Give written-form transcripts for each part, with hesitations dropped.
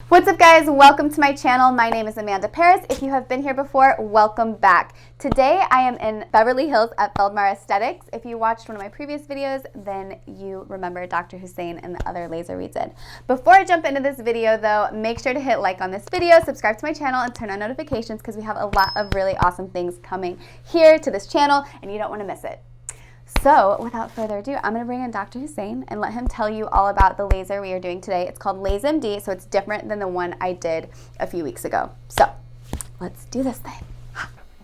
What's up, guys? Welcome to my channel. My name is Amanda Paris. If you have been here before, welcome back. Today I am in Beverly Hills at 𝘧𝘬𝘢𝘐 Aesthetics. If you watched one of my previous videos, then you remember Dr. Hussein and the other laser we did. Before I jump into this video though, make sure to hit like on this video, subscribe to my channel, and turn on notifications because we have a lot of really awesome things coming here to this channel and you don't want to miss it. So without further ado, I'm going to bring in Dr. Hussein and let him tell you all about the laser we are doing today. It's called LaseMD, so it's different than the one I did a few weeks ago. So let's do this thing.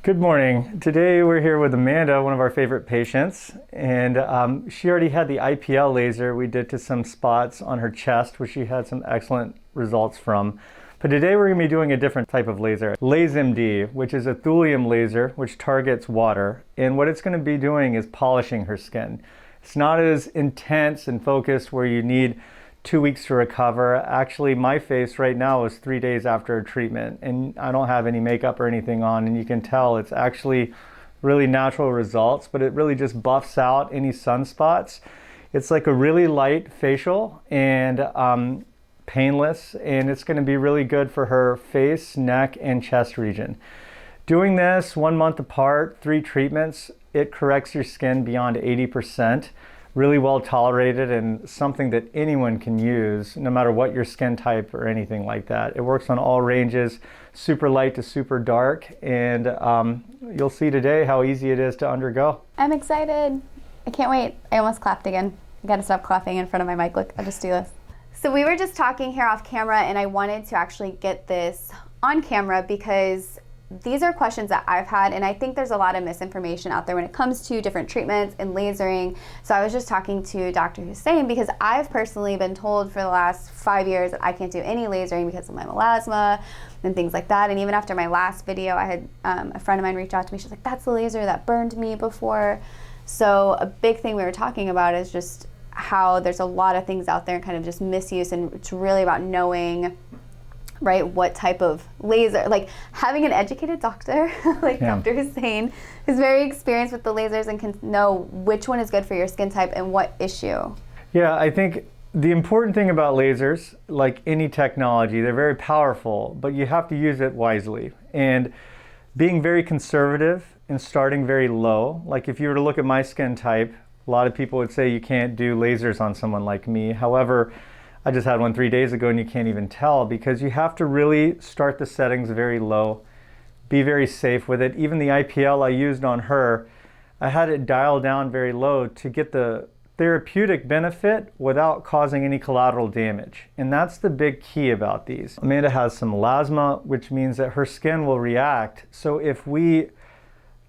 Good morning. Today we're here with Amanda, one of our favorite patients, and she already had the IPL laser we did to some spots on her chest, which she had some excellent results from. But today we're going to be doing a different type of laser, LaseMD, which is a thulium laser which targets water. And what it's going to be doing is polishing her skin. It's not as intense and focused where you need 2 weeks to recover. Actually, my face right now is 3 days after a treatment and I don't have any makeup or anything on, and you can tell it's actually really natural results, but it really just buffs out any sunspots. It's like a really light facial and painless, and it's going to be really good for her face, neck, and chest region. Doing this 1 month apart, 3 treatments, it corrects your skin beyond 80%. Really well tolerated and something that anyone can use no matter what your skin type or anything like that. It works on all ranges, super light to super dark, and you'll see today how easy it is to undergo. I'm excited. I can't wait. I almost clapped again. I gotta stop clapping in front of my mic. Look, I'll just do this. So we were just talking here off camera and I wanted to actually get this on camera because these are questions that I've had, and I think there's a lot of misinformation out there when it comes to different treatments and lasering. So I was just talking to Dr. Hussein because I've personally been told for the last 5 years that I can't do any lasering because of my melasma and things like that. And even after my last video, I had a friend of mine reach out to me. She's like, that's the laser that burned me before. So a big thing we were talking about is just how there's a lot of things out there and kind of just misuse, and it's really about knowing, right, what type of laser, like having an educated doctor like Dr. Hussein who's very experienced with the lasers and can know which one is good for your skin type and what issue. Yeah, I think the important thing about lasers, like any technology, they're very powerful, but you have to use it wisely. And being very conservative and starting very low, like if you were to look at my skin type, a lot of people would say you can't do lasers on someone like me. However, I just had one 3 days ago and you can't even tell because you have to really start the settings very low, be very safe with it. Even the IPL I used on her, I had it dialed down very low to get the therapeutic benefit without causing any collateral damage. And that's the big key about these. Amanda has some melasma, which means that her skin will react. So if we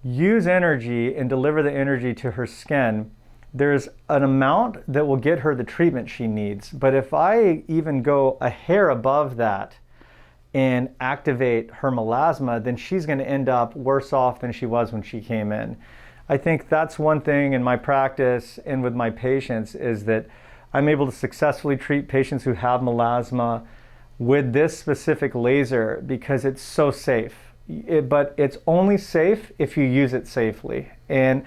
use energy and deliver the energy to her skin, there's an amount that will get her the treatment she needs. But if I even go a hair above that and activate her melasma, then she's going to end up worse off than she was when she came in. I think that's one thing in my practice and with my patients is that I'm able to successfully treat patients who have melasma with this specific laser because it's so safe. But it's only safe if you use it safely. And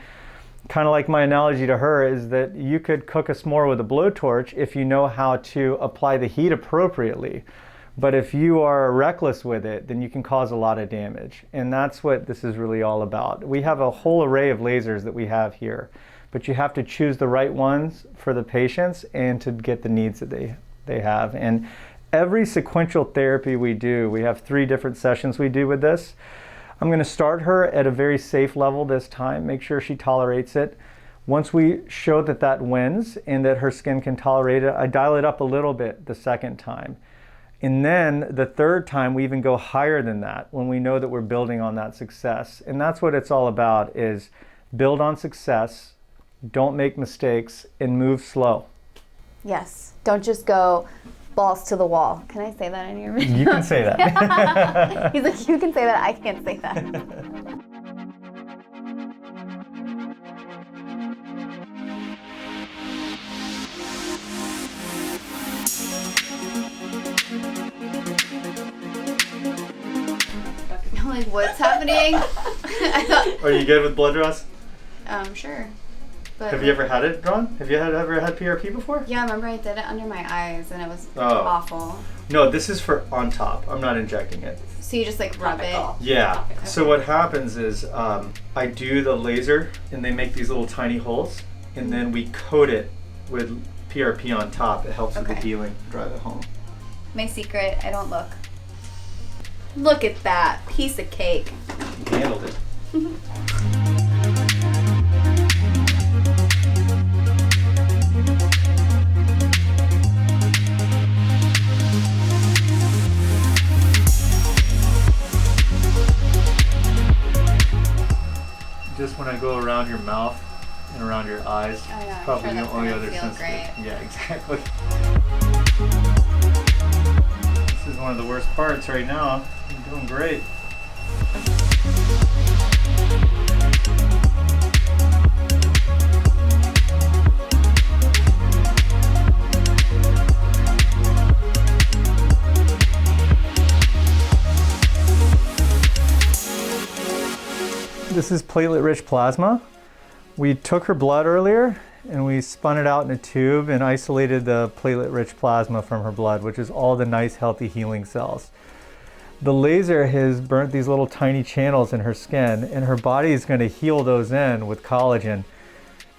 kind of like my analogy to her is that you could cook a s'more with a blowtorch if you know how to apply the heat appropriately. But if you are reckless with it, then you can cause a lot of damage. And that's what this is really all about. We have a whole array of lasers that we have here, but you have to choose the right ones for the patients and to get the needs that they have. And every sequential therapy we do, we have 3 different sessions we do with this. I'm going to start her at a very safe level this time, make sure she tolerates it. Once we show that that wins and that her skin can tolerate it, I dial it up a little bit the second time. And then the third time we even go higher than that when we know that we're building on that success. And that's what it's all about, is build on success, don't make mistakes, and move slow. Yes, don't just go balls to the wall. Can I say that in your video? You can say that. He's like, you can say that, I can't say that. I'm like, what's happening? I thought. Are you good with blood draws? Sure. But have you ever had it drawn? Have you ever had PRP before? Yeah, I remember I did it under my eyes and it was awful. No, this is for on top. I'm not injecting it. So you just like rub it? Yeah. Okay. So what happens is I do the laser and they make these little tiny holes and then we coat it with PRP on top. It helps with the healing. Drive it home. My secret, I don't look. Look at that piece of cake. You handled it. Just when I go around your mouth and around your eyes, it's probably the only other sensitive. Yeah, exactly. This is one of the worst parts right now. I'm doing great. This is platelet-rich plasma. We took her blood earlier and we spun it out in a tube and isolated the platelet-rich plasma from her blood, which is all the nice, healthy healing cells. The laser has burnt these little tiny channels in her skin and her body is going to heal those in with collagen.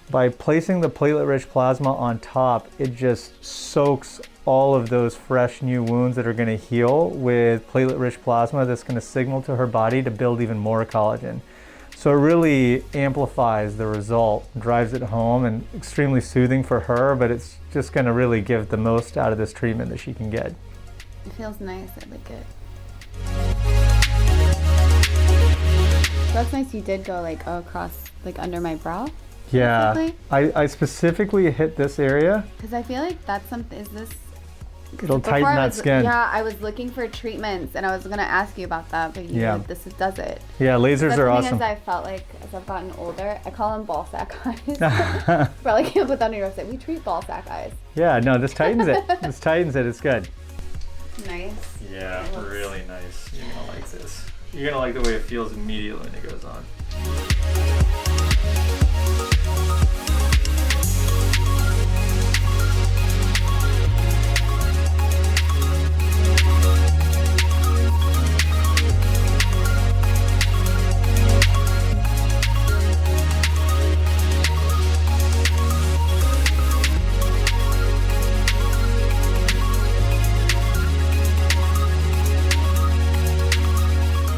By placing the platelet-rich plasma on top, it just soaks all of those fresh new wounds that are going to heal with platelet-rich plasma that's going to signal to her body to build even more collagen. So it really amplifies the result, drives it home, and extremely soothing for her, but it's just going to really give the most out of this treatment that she can get. It feels nice. I like it. That's nice. You did go like across, like under my brow. Yeah, I specifically hit this area. Because I feel like that's something. Is this? It'll tighten that skin. Yeah, I was looking for treatments and I was gonna ask you about that, but this does it. Yeah, lasers are awesome. As I felt like as I've gotten older, I call them ball sack eyes. Probably can't put that on your website. We treat ball sack eyes. Yeah, no, this tightens it. This tightens it. It's good. Nice. Yeah, really nice. You're gonna like this. You're gonna like the way it feels immediately when it goes on.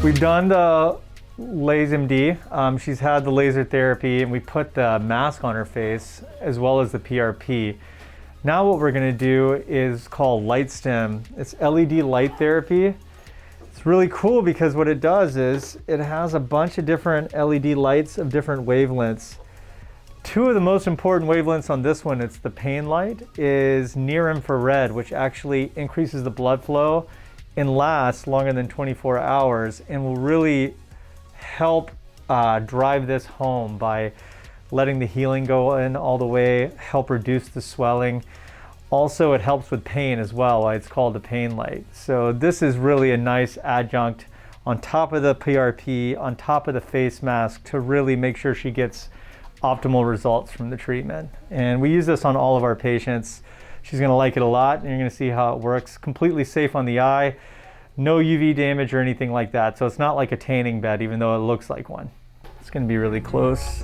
We've done the LaseMD. She's had the laser therapy and we put the mask on her face as well as the PRP. Now what we're going to do is called LightStim. It's LED light therapy. It's really cool because what it does is it has a bunch of different LED lights of different wavelengths. Two of the most important wavelengths on this one, it's the pain light, is near infrared, which actually increases the blood flow and lasts longer than 24 hours and will really help drive this home by letting the healing go in all the way, help reduce the swelling. Also, it helps with pain as well, why it's called the pain light. So this is really a nice adjunct on top of the PRP, on top of the face mask to really make sure she gets optimal results from the treatment. And we use this on all of our patients. She's gonna like it a lot and you're gonna see how it works. Completely safe on the eye, no UV damage or anything like that. So it's not like a tanning bed, even though it looks like one. It's gonna be really close.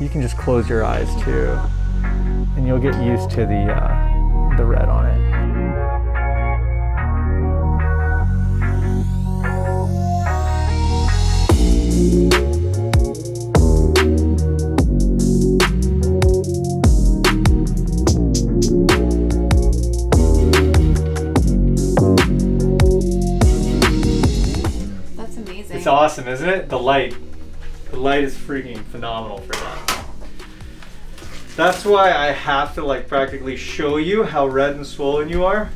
You can just close your eyes too, and you'll get used to the red on it. It's awesome, isn't it? The light is freaking phenomenal for that. That's why I have to like practically show you how red and swollen you are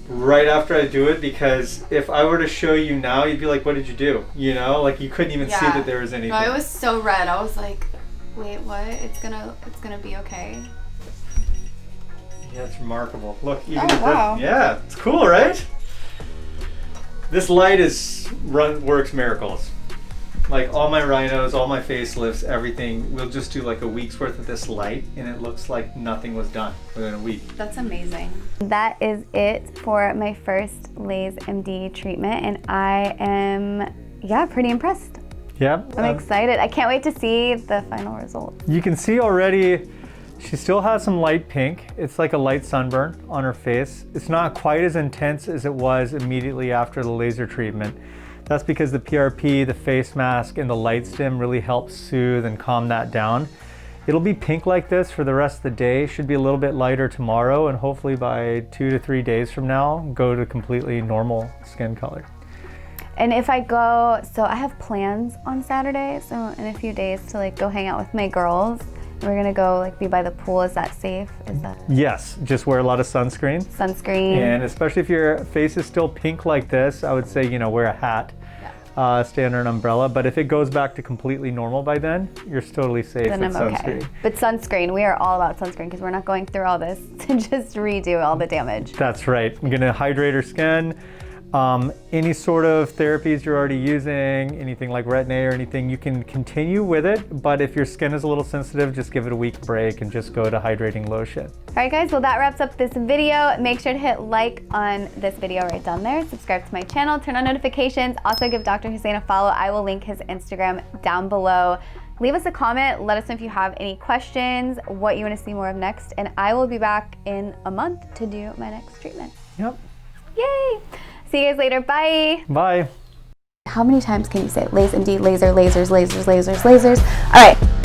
right after I do it, because if I were to show you now, you'd be like, what did you do? You know, like you couldn't even see that there was anything. No, it was so red. I was like, wait, what? It's gonna be okay. Yeah, it's remarkable. Look, even wow. Yeah, it's cool, right? This light works miracles. Like all my rhinos, all my facelifts, everything, we'll just do like a week's worth of this light and it looks like nothing was done within a week. That's amazing. That is it for my first LaseMD treatment, and I am, pretty impressed. Yeah. I'm excited. I can't wait to see the final result. You can see already she still has some light pink. It's like a light sunburn on her face. It's not quite as intense as it was immediately after the laser treatment. That's because the PRP, the face mask, and the light stim really helps soothe and calm that down. It'll be pink like this for the rest of the day. Should be a little bit lighter tomorrow, and hopefully by 2 to 3 days from now, go to completely normal skin color. And if I go, so I have plans on Saturday, so in a few days to like go hang out with my girls. We're gonna go like be by the pool. Is that safe? Is that? Yes, just wear a lot of sunscreen. Sunscreen. And especially if your face is still pink like this, I would say, wear a hat, stay under an umbrella. But if it goes back to completely normal by then, you're totally safe then with I'm sunscreen. Okay. But sunscreen, we are all about sunscreen because we're not going through all this to just redo all the damage. That's right. You're gonna hydrate her skin. Any sort of therapies you're already using, anything like retin A or anything, you can continue with it, but if your skin is a little sensitive, just give it a week break and just go to hydrating lotion. All right guys, well that wraps up this video. Make sure to hit like on this video right down there, subscribe to my channel, turn on notifications, also give Dr. Hussein a follow. I will link his Instagram down below. Leave us a comment, let us know if you have any questions, what you want to see more of next, and I will be back in a month to do my next treatment. Yep. Yay! See you guys later. Bye. Bye. How many times can you say LaseMD, laser, lasers, lasers, lasers, lasers? All right.